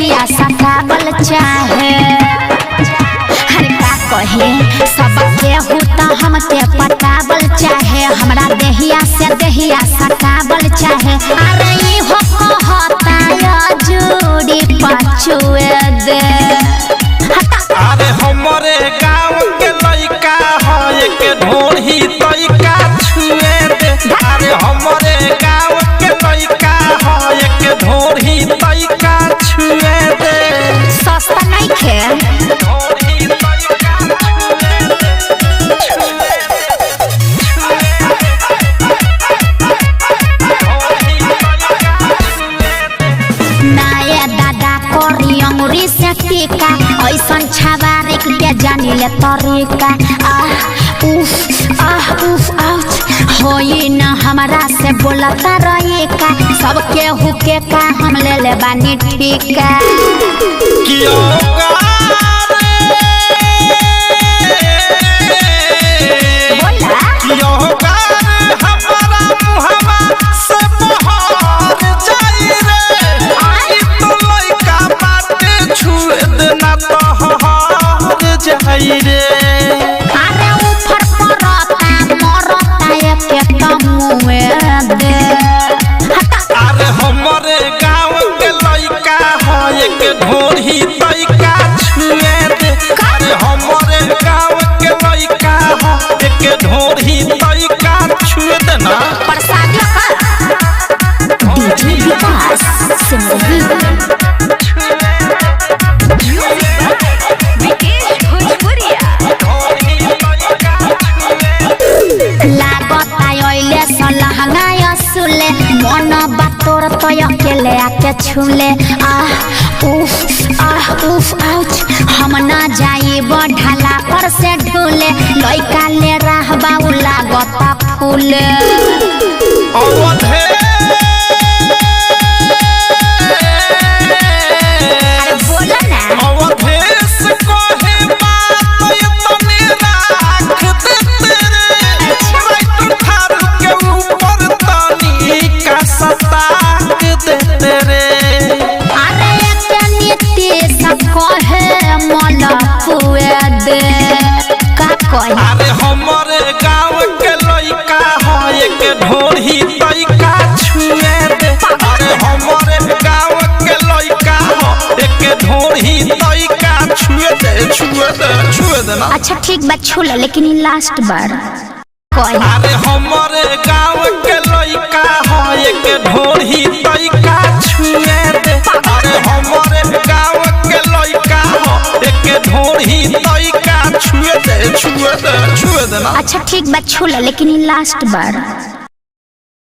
देहिया सतावल चाहे। हर का कहे सबके होता हमके पटावल चाहे। हमरा देहिया से देहिया सतावल चाहे। अरे ई हो कहता या जोड़ी पछुए दे। अरे हमरे गाँव के लइका है के ढोढ़ी तइका छुए दे। अरे हमरे गाँव के लइका है के ढोढ़ी तइका छुए दे। सस्ता नहीं खे ढोढ़ी तइका नाये दादा करी अंगुरी से टीका। ऐसन छवारिक के जानी ले तरीका। होई न हमरा से बोलता रही का। सबके हुके का हम ले ले बानी ठीका। अरे ऊपर परता मरता के तमुए दे। अरे हमरे गाँव के लइका है के ढोढ़ी तइका छुए दे। अरे हमरे गाँव के लइका है के ढोढ़ी तइका छुए दे ना। प्रसाद डीजे विकास सिमरन मन बातोर तो अकेले आके छूले। हम ना जाई ढाला पर से ढूले। लइका ले रहबा उ लागता फूले। बोला ना अवधेश कोहे बात तने राख दे तेरे। थारू के ऊपर तनी का सताक दे तेरे। अरे नीति सब कहे मला पुए दे। का कहे अरे हमरे गाँव के लइका है के ढोढ़ी तइका छुए दे। अरे हमरे गाँव के लइका है के ढोढ़ी तइका छुए दे ना। अच्छा ठीक बात छू ले लेकिन लास्ट बार कहे। अरे हमरे गाँव के लइका है के ढोढ़ी तइका छुए दे। अरे हमरे गाँव के लइका है के ढोढ़ी तइका छुए दे ना। अच्छा ठीक बात छू ले लेकिन लास्ट बार